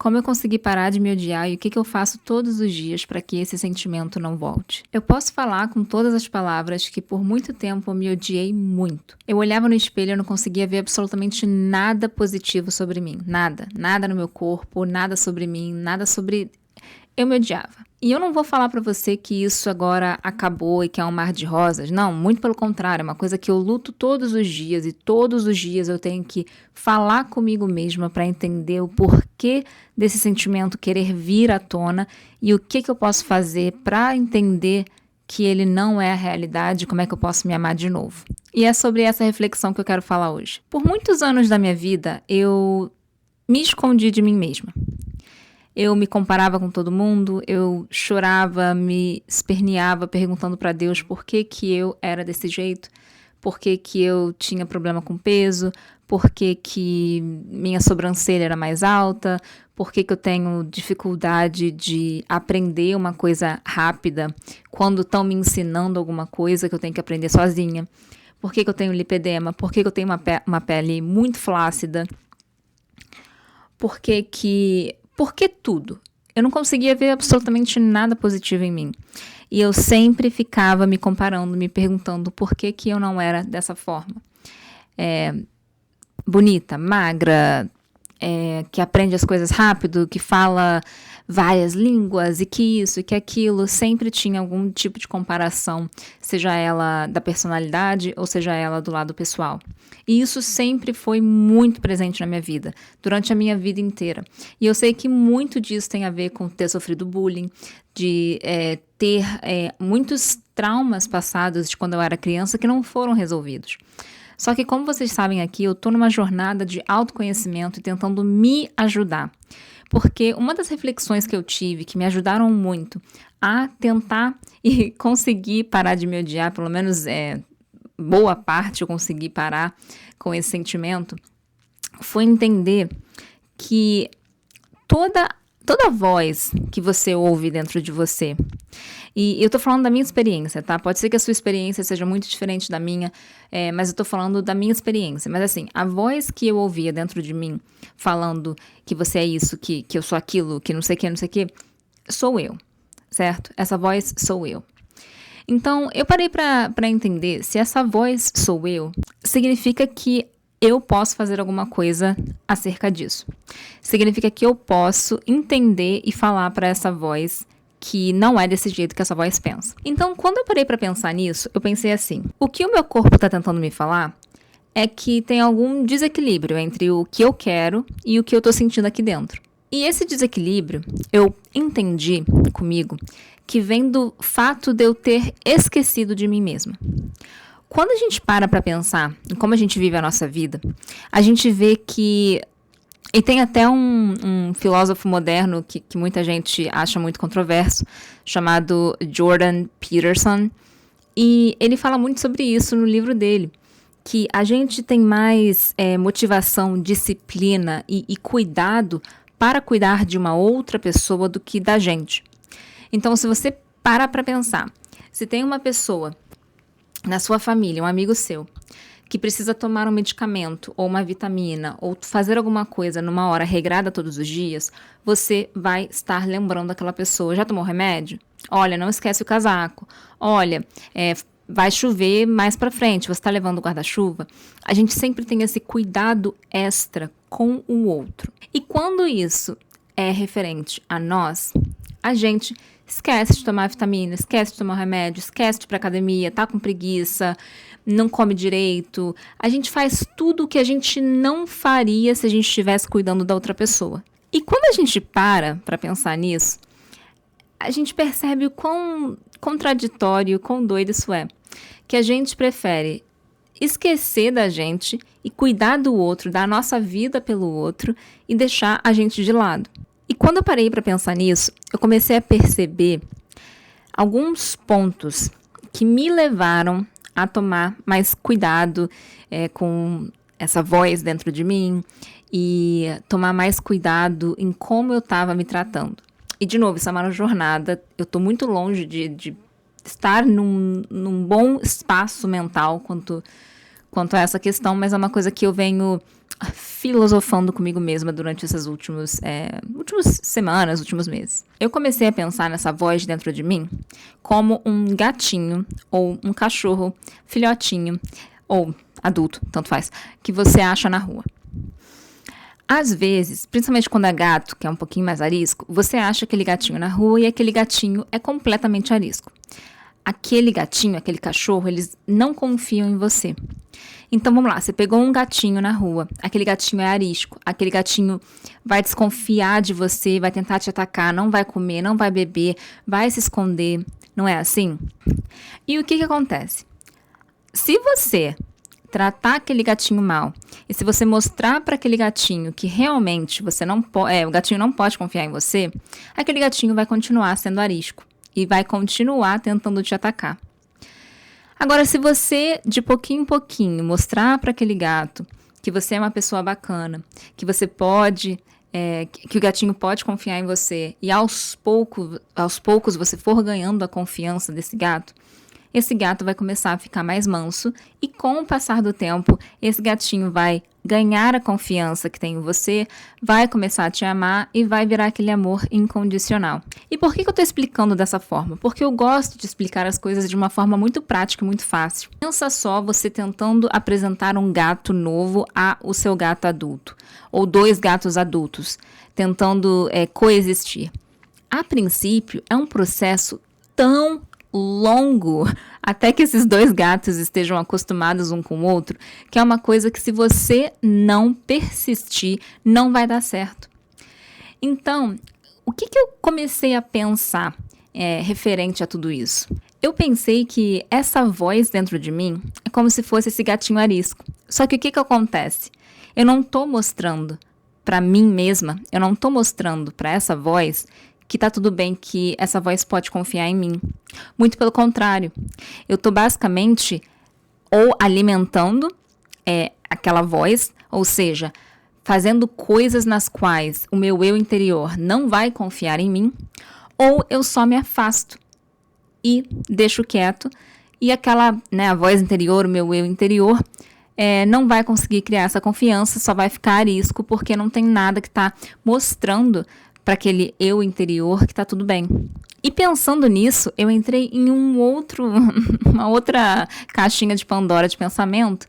Como eu consegui parar de me odiar e o que eu faço todos os dias para que esse sentimento não volte. Eu posso falar com todas as palavras que por muito tempo eu me odiei muito. Eu olhava no espelho e não conseguia ver absolutamente nada positivo sobre mim. Nada. Nada no meu corpo, nada sobre mim, nada sobre... Eu me odiava. E eu não vou falar pra você que isso agora acabou e que é um mar de rosas. Não, muito pelo contrário. É uma coisa que eu luto todos os dias. E todos os dias eu tenho que falar comigo mesma pra entender o porquê desse sentimento querer vir à tona. E o que eu posso fazer pra entender que ele não é a realidade. Como é que eu posso me amar de novo. E é sobre essa reflexão que eu quero falar hoje. Por muitos anos da minha vida, eu me escondi de mim mesma. Eu me comparava com todo mundo, eu chorava, me esperneava perguntando para Deus por que eu era desse jeito, por que eu tinha problema com peso, por que minha sobrancelha era mais alta, por que eu tenho dificuldade de aprender uma coisa rápida quando estão me ensinando alguma coisa que eu tenho que aprender sozinha, por que eu tenho lipedema, por que eu tenho uma pele muito flácida, por que tudo? Eu não conseguia ver absolutamente nada positivo em mim. E eu sempre ficava me comparando, me perguntando por que eu não era dessa forma. Bonita, magra, que aprende as coisas rápido, que fala várias línguas e que isso e que aquilo. Sempre tinha algum tipo de comparação, seja ela da personalidade ou seja ela do lado pessoal. E isso sempre foi muito presente na minha vida, durante a minha vida inteira. E eu sei que muito disso tem a ver com ter sofrido bullying, de ter muitos traumas passados de quando eu era criança que não foram resolvidos. Só que, como vocês sabem aqui, eu tô numa jornada de autoconhecimento e tentando me ajudar. Porque uma das reflexões que eu tive, que me ajudaram muito a tentar e conseguir parar de me odiar, pelo menos boa parte eu consegui parar com esse sentimento, foi entender que toda voz que você ouve dentro de você, e eu tô falando da minha experiência, tá? Pode ser que a sua experiência seja muito diferente da minha, mas eu tô falando da minha experiência. Mas assim, a voz que eu ouvia dentro de mim, falando que você é isso, que eu sou aquilo, que não sei o que, sou eu, certo? Essa voz sou eu. Então, eu parei pra entender se essa voz sou eu, significa que eu posso fazer alguma coisa acerca disso. Significa que eu posso entender e falar para essa voz que não é desse jeito que essa voz pensa. Então, quando eu parei para pensar nisso, eu pensei assim: o que o meu corpo está tentando me falar é que tem algum desequilíbrio entre o que eu quero e o que eu tô sentindo aqui dentro. E esse desequilíbrio, eu entendi comigo que vem do fato de eu ter esquecido de mim mesma. Quando a gente para pensar em como a gente vive a nossa vida, a gente vê que... E tem até um filósofo moderno que muita gente acha muito controverso, chamado Jordan Peterson, e ele fala muito sobre isso no livro dele, que a gente tem mais motivação, disciplina e cuidado para cuidar de uma outra pessoa do que da gente. Então, se você para pensar, se tem uma pessoa na sua família, um amigo seu, que precisa tomar um medicamento ou uma vitamina ou fazer alguma coisa numa hora regrada todos os dias, você vai estar lembrando daquela pessoa. Já tomou remédio? Olha, não esquece o casaco. Olha, vai chover mais pra frente, você está levando o guarda-chuva? A gente sempre tem esse cuidado extra com o outro. E quando isso é referente a nós, a gente esquece de tomar vitamina, esquece de tomar remédio, esquece de ir pra academia, tá com preguiça, não come direito. A gente faz tudo o que a gente não faria se a gente estivesse cuidando da outra pessoa. E quando a gente para pensar nisso, a gente percebe o quão contraditório, quão doido isso é. Que a gente prefere esquecer da gente e cuidar do outro, dar a nossa vida pelo outro e deixar a gente de lado. E quando eu parei para pensar nisso, eu comecei a perceber alguns pontos que me levaram a tomar mais cuidado com essa voz dentro de mim e tomar mais cuidado em como eu estava me tratando. E, de novo, isso é uma jornada. Eu estou muito longe de estar num bom espaço mental quanto a essa questão, mas é uma coisa que eu venho filosofando comigo mesma durante essas últimas semanas, últimos meses. Eu comecei a pensar nessa voz dentro de mim como um gatinho ou um cachorro filhotinho ou adulto, tanto faz, que você acha na rua. Às vezes, principalmente quando é gato, que é um pouquinho mais arisco, você acha aquele gatinho na rua e aquele gatinho é completamente arisco. Aquele gatinho, aquele cachorro, eles não confiam em você. Então vamos lá, você pegou um gatinho na rua, aquele gatinho é arisco, aquele gatinho vai desconfiar de você, vai tentar te atacar, não vai comer, não vai beber, vai se esconder, não é assim? E o que acontece? Se você tratar aquele gatinho mal, e se você mostrar para aquele gatinho que realmente o gatinho não pode confiar em você, aquele gatinho vai continuar sendo arisco e vai continuar tentando te atacar. Agora, se você, de pouquinho em pouquinho, mostrar para aquele gato que você é uma pessoa bacana, que você pode, que o gatinho pode confiar em você, e aos poucos você for ganhando a confiança desse gato, esse gato vai começar a ficar mais manso e com o passar do tempo, esse gatinho vai ganhar a confiança que tem em você, vai começar a te amar e vai virar aquele amor incondicional. E por que eu estou explicando dessa forma? Porque eu gosto de explicar as coisas de uma forma muito prática e muito fácil. Pensa só você tentando apresentar um gato novo ao seu gato adulto, ou dois gatos adultos, tentando coexistir. A princípio, é um processo tão longo, até que esses dois gatos estejam acostumados um com o outro, que é uma coisa que se você não persistir, não vai dar certo. Então, o que eu comecei a pensar referente a tudo isso? Eu pensei que essa voz dentro de mim é como se fosse esse gatinho arisco. Só que o que acontece? Eu não estou mostrando para mim mesma, eu não estou mostrando para essa voz que tá tudo bem, que essa voz pode confiar em mim. Muito pelo contrário. Eu tô basicamente ou alimentando aquela voz, ou seja, fazendo coisas nas quais o meu eu interior não vai confiar em mim, ou eu só me afasto e deixo quieto, e aquela, a voz interior, o meu eu interior, não vai conseguir criar essa confiança, só vai ficar arisco, porque não tem nada que tá mostrando para aquele eu interior que tá tudo bem. E pensando nisso, eu entrei em uma outra caixinha de Pandora de pensamento,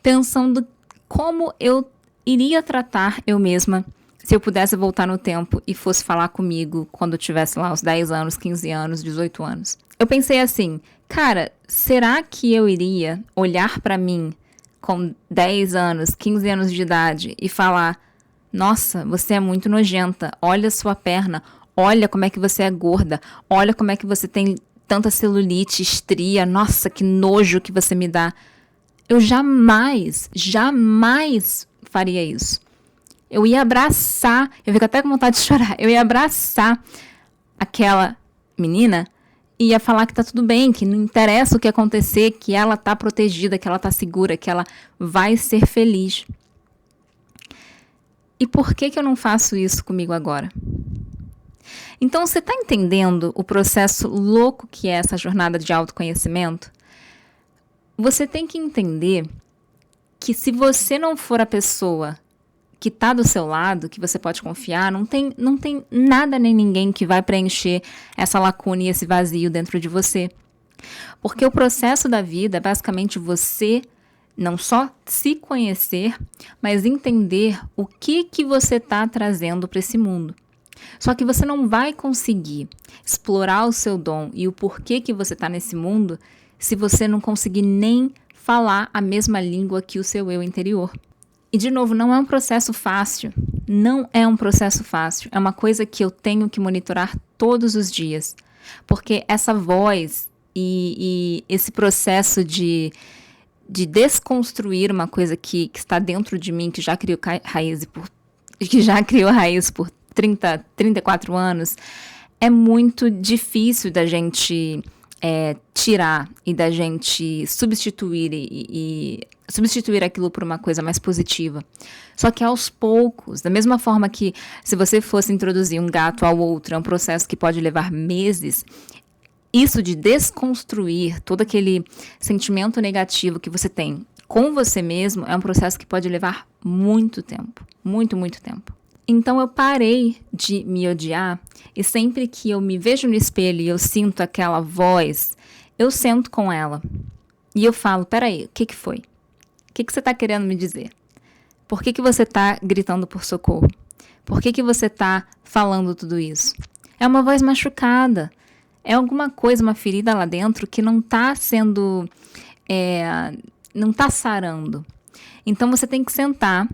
pensando como eu iria tratar eu mesma se eu pudesse voltar no tempo e fosse falar comigo quando eu tivesse lá uns 10 anos, 15 anos, 18 anos. Eu pensei assim, cara, será que eu iria olhar para mim com 10 anos, 15 anos de idade e falar: nossa, você é muito nojenta, olha a sua perna, olha como é que você é gorda, olha como é que você tem tanta celulite, estria, nossa, que nojo que você me dá. Eu jamais faria isso. Eu ia abraçar, eu fico até com vontade de chorar, eu ia abraçar aquela menina e ia falar que tá tudo bem, que não interessa o que acontecer, que ela tá protegida, que ela tá segura, que ela vai ser feliz. E por que eu não faço isso comigo agora? Então, você está entendendo o processo louco que é essa jornada de autoconhecimento? Você tem que entender que se você não for a pessoa que está do seu lado, que você pode confiar, não tem nada nem ninguém que vai preencher essa lacuna e esse vazio dentro de você. Porque o processo da vida é basicamente você não só se conhecer, mas entender o que você está trazendo para esse mundo. Só que você não vai conseguir explorar o seu dom e o porquê que você está nesse mundo se você não conseguir nem falar a mesma língua que o seu eu interior. E, de novo, não é um processo fácil. Não é um processo fácil. É uma coisa que eu tenho que monitorar todos os dias. Porque essa voz e esse processo de desconstruir uma coisa que está dentro de mim, que já criou raiz por 34 anos, é muito difícil da gente tirar e da gente substituir e substituir aquilo por uma coisa mais positiva. Só que aos poucos, da mesma forma que se você fosse introduzir um gato ao outro, é um processo que pode levar meses. Isso de desconstruir todo aquele sentimento negativo que você tem com você mesmo é um processo que pode levar muito tempo, muito, muito tempo. Então eu parei de me odiar e sempre que eu me vejo no espelho e eu sinto aquela voz, eu sento com ela e eu falo, peraí, o que foi? O que você está querendo me dizer? Por que você está gritando por socorro? Por que você está falando tudo isso? É uma voz machucada. É alguma coisa, uma ferida lá dentro que não está sendo... não está sarando. Então você tem que sentar,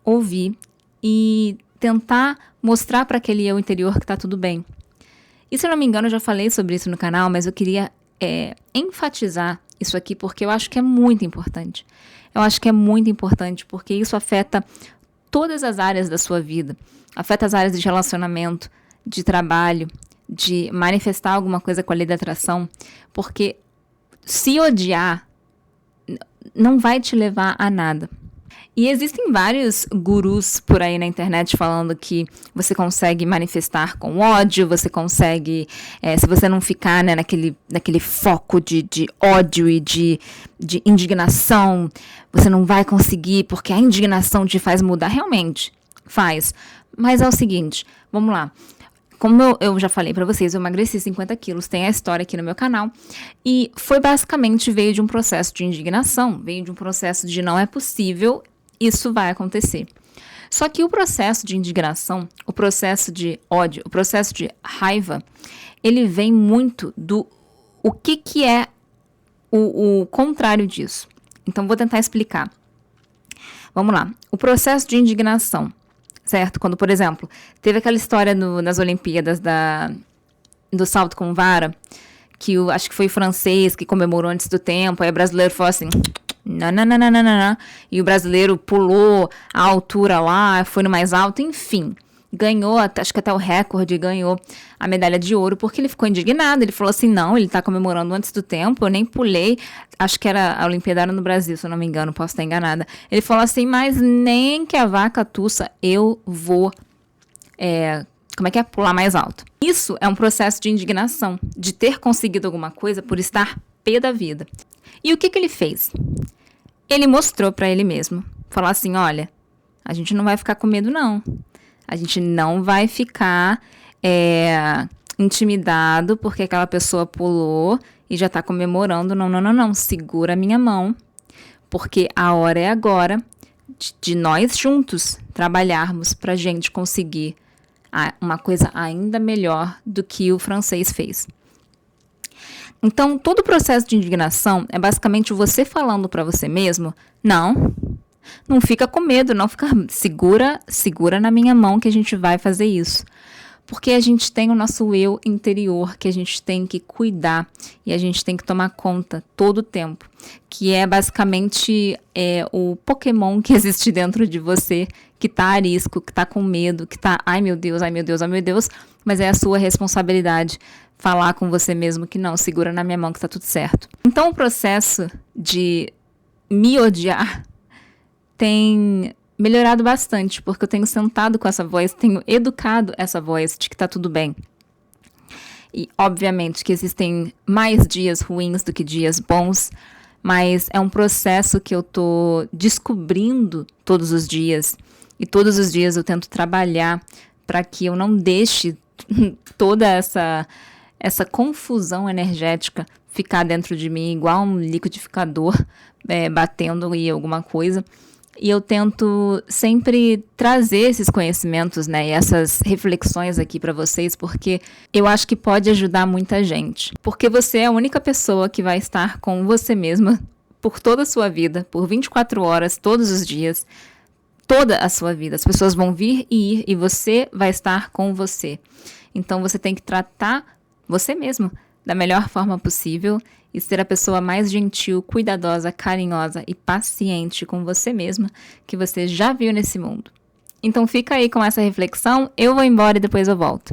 ouvir e tentar mostrar para aquele eu interior que está tudo bem. E se eu não me engano, eu já falei sobre isso no canal, mas eu queria enfatizar isso aqui porque eu acho que é muito importante. Eu acho que é muito importante porque isso afeta todas as áreas da sua vida. Afeta as áreas de relacionamento, de trabalho, de manifestar alguma coisa com a lei da atração. Porque se odiar não vai te levar a nada. E existem vários gurus por aí na internet falando que você consegue manifestar com ódio, você consegue, se você não ficar naquele foco de ódio e de indignação, você não vai conseguir, porque a indignação te faz mudar. Realmente, faz. Mas é o seguinte, vamos lá. Como eu já falei pra vocês, eu emagreci 50 quilos, tem a história aqui no meu canal, e foi basicamente, veio de um processo de indignação, veio de um processo de não é possível, isso vai acontecer. Só que o processo de indignação, o processo de ódio, o processo de raiva, ele vem muito do o que é o contrário disso. Então, vou tentar explicar. Vamos lá. O processo de indignação, certo? Quando, por exemplo, teve aquela história nas Olimpíadas do salto com vara, que acho que foi o francês que comemorou antes do tempo, aí o brasileiro falou assim... Não. E o brasileiro pulou a altura lá, foi no mais alto, enfim. Ganhou, acho que até o recorde, ganhou a medalha de ouro, porque ele ficou indignado. Ele falou assim, não, ele tá comemorando antes do tempo, eu nem pulei. Acho que a Olimpíada era no Brasil, se eu não me engano, posso estar enganada. Ele falou assim, mas nem que a vaca tussa, eu vou... pular mais alto. Isso é um processo de indignação, de ter conseguido alguma coisa por estar pé da vida. E o que ele fez? Ele mostrou para ele mesmo. Falou assim, olha, a gente não vai ficar com medo, não. A gente não vai ficar intimidado porque aquela pessoa pulou e já tá comemorando. Não. Segura a minha mão, porque a hora é agora de nós juntos trabalharmos pra gente conseguir uma coisa ainda melhor do que o francês fez. Então, todo o processo de indignação é basicamente você falando para você mesmo, não fica com medo, não fica, segura na minha mão que a gente vai fazer isso. Porque a gente tem o nosso eu interior que a gente tem que cuidar e a gente tem que tomar conta todo o tempo, que é basicamente o Pokémon que existe dentro de você, que tá a risco, que tá com medo, que tá, ai meu Deus, mas é a sua responsabilidade falar com você mesmo que não, segura na minha mão que tá tudo certo. Então o processo de me odiar tem melhorado bastante, porque eu tenho sentado com essa voz, tenho educado essa voz de que tá tudo bem. E, obviamente, que existem mais dias ruins do que dias bons, mas é um processo que eu tô descobrindo todos os dias. E todos os dias eu tento trabalhar para que eu não deixe toda essa confusão energética ficar dentro de mim, igual um liquidificador batendo em alguma coisa. E eu tento sempre trazer esses conhecimentos, né, e essas reflexões aqui para vocês, porque eu acho que pode ajudar muita gente. Porque você é a única pessoa que vai estar com você mesma por toda a sua vida, por 24 horas, todos os dias, toda a sua vida. As pessoas vão vir e ir e você vai estar com você. Então você tem que tratar você mesmo da melhor forma possível e ser a pessoa mais gentil, cuidadosa, carinhosa e paciente com você mesma que você já viu nesse mundo. Então fica aí com essa reflexão, eu vou embora e depois eu volto.